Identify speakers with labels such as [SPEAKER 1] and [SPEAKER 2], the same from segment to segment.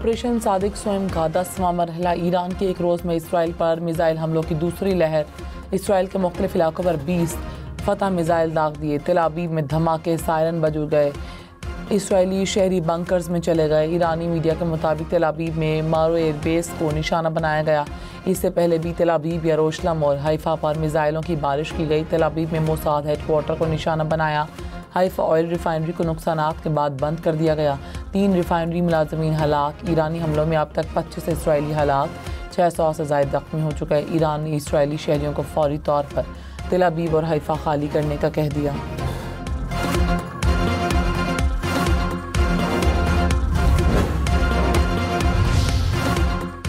[SPEAKER 1] Operation Sadiq स्वयं का 10वां मरहला। Iran के एक रोज़ में इसराइल पर मिसाइल हमलों की दूसरी लहर। इसराइल के मुख्तलिफ इलाकों पर 20 फतह मिसाइल दाग दिए। तेल अवीव में धमाके, सायरन बज गए। इसराइली शहरी बंकर्स में चले गए। ईरानी मीडिया के मुताबिक तेल अवीव में मारो एयरबेस को निशाना बनाया गया। इससे पहले भी तेल अवीव, यरूशलेम और हाइफा पर मिसाइलों की बारिश की गई। तेल अवीव में मोसाद हेडक्वार्टर को निशाना बनाया। हाइफा ऑयल रिफाइनरी को नुकसानात के बाद बंद कर दिया गया। 3 रिफाइनरी मुलाजमीन हलाक। ईरानी हमलों में अब तक 25 इसराइली हलाक, 600 से ज़ायद जख्मी हो चुका है। ईरान ने इसराइली शहरियों को फौरी तौर पर तेल अवीव और हाइफा खाली करने का कह दिया।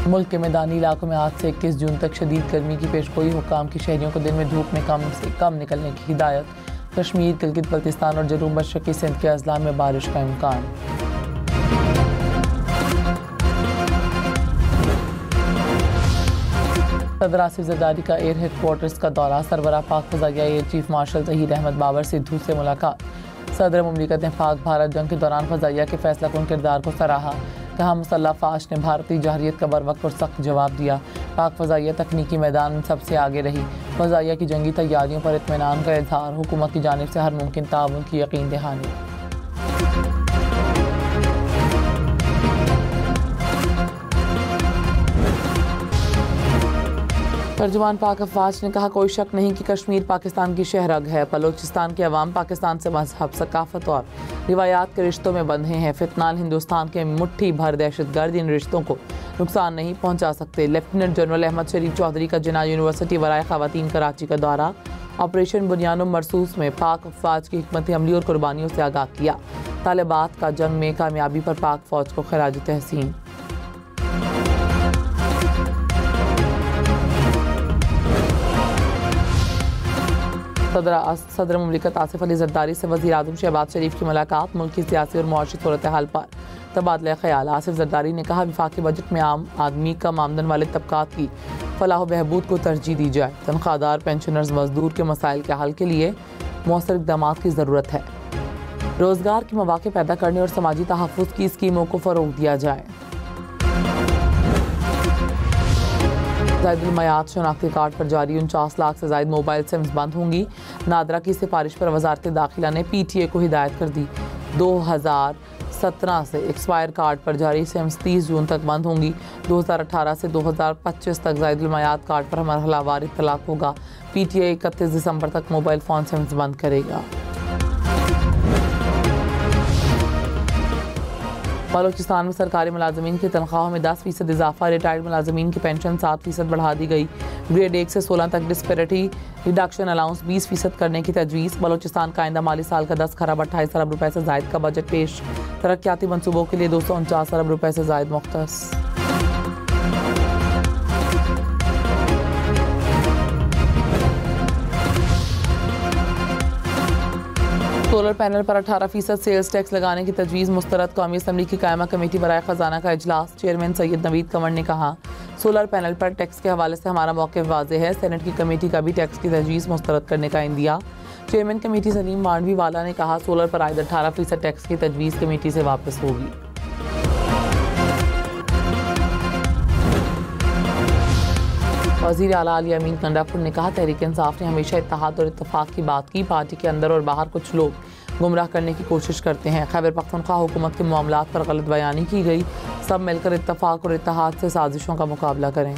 [SPEAKER 1] मुल्क के मैदानी इलाकों में आज से 21 जून तक शदीद गर्मी की पेशगोई। हुक्काम की शहरियों को दिन में धूप में कम से कम निकलने की हिदायत। कश्मीर, गिलगित बल्तिस्तान और जनूब मशरक़ी सिंध के अजला में बारिश का इम्कान। सदर आसिफ जरदारी का एयर हेडक्वार्टर्स का दौरा। सरबराह पाक फ़ज़ाइया air chief marshal Zaheer Ahmed Babar Sidhu से मुलाकात। सदर मुमलिकत ने पाक भारत जंग के दौरान फ़ज़ाइया के फैसला कुन किरदार को सराहा। कहा मुसल्लह फ़ाश ने भारतीय जहरियत का बरवक्त और सख्त जवाब दिया। पाक फ़ज़ाइया तकनीकी मैदान में सबसे आगे रही। फ़ज़ाइया की जंगी तैयारियों पर इत्मीनान का इज़हार। हुकूमत की जानिब से हर मुमकिन ताउन की यकीन दहानी। तर्जुमान पाक अफवाज ने कहा कोई शक नहीं कि कश्मीर पाकिस्तान की शहरग है। बलोचिस्तान के अवाम पाकिस्तान से मजहब, सकाफत और रिवायात के रिश्तों में बंधे हैं। फितनाल हिंदुस्तान के मुट्ठी भर दहशतगर्द इन रिश्तों को नुकसान नहीं पहुंचा सकते। लेफ्टिनेंट जनरल अहमद शरीफ चौधरी का जिन्ना यूनिवर्सिटी वराए ख़वातीन कराची का दौरा। ऑपरेशन बुनियानो मरसूस में पाक अफवाज की हिकमत अमली और कुर्बानियों से आगाह किया। तालिबात का जंग में कामयाबी पर पाक फ़ौज को खराज तहसीन। सदर मुमलिकत आसिफ अली जरदारी से वज़ीर आज़म शहबाज शरीफ की मुलाकात। मुल्क की सियासी और मुआशी सूरत हाल पर तबादला ख्याल। आसिफ जरदारी ने कहा वफाकी बजट में आम आदमी, कम आमदन वाले तबकात की फलाह व बहबूद को तरजीह दी जाए। तनख्वाहदार, पेंशनर्स, मजदूर के मसाइल के हल के लिए मौसर इक़दाम की ज़रूरत है। रोज़गार के मौक़े पैदा करने और समाजी तहफ़्फ़ुज़ की स्कीमों को फ़रोग़ दिया जाए। ज़ायदुल मयात शनाख्ती कार्ड पर जारी 49 लाख से ज़ायद मोबाइल सिम्स बंद होंगी। नादरा की सिफारिश पर वज़ारत दाखिला ने PTA को हिदायत कर दी। 2017 से एक्सपायर कार्ड पर जारी सिम्स 30 जून तक बंद होंगी। 2018 से 2025 तक ज़ायदुल मयात कार्ड पर मरहलावार इत्तलाक़ होगा। PTA 31 दिसंबर तक मोबाइल फ़ोन सिम्स बंद करेगा। बलोचिस्तान में सरकारी मुलाजमीन की तनख्वाहों में 10% इजाफा। रिटायर्ड मुलाजमीन की पेंशन 7% बढ़ा दी गई। ग्रेड 1 से 16 तक डिस्पैरिटी रिडक्शन अलाउंस 20% करने की तजवीज़। बलोचिस्तान का आइंदा माली साल का 10 खरब 28 अरब रुपए से ज़ायद का बजट पेश। तरक्याती मनसूबों के लिए 249 अरब रुपए से ज़ायद मुख्तस। सोलर पैनल पर 18% सेल्स टैक्स लगाने की तजवीज़ मुस्तरद। कौमी असम्बली की कायमा कमेटी बराए ख़जाना का इजलास। चेयरमैन सैयद नवीद कंवर ने कहा सोलर पैनल पर टैक्स के हवाले से हमारा मौक़िफ़ वाज़ेह है। सेनेट की कमेटी का भी टैक्स की तजवीज़ मुस्तरद करने का इंदिया। Chairman committee Saleem Mandviwalla ने कहा सोलर पर आयद 18% टैक्स की तजवीज़ कमेटी से वापस होगी। वज़ीर आला अली अमीन गंडापुर ने कहा तहरीक इंसाफ ने हमेशा इत्तेहाद और इत्तफाक की बात की। पार्टी के अंदर और बाहर कुछ लोग गुमराह करने की कोशिश करते हैं। खैबर पख्तूनख्वा हुकूमत के मामलात पर गलत बयानी की गई। सब मिलकर इत्तफाक और इत्तेहाद से साजिशों का मुकाबला करें।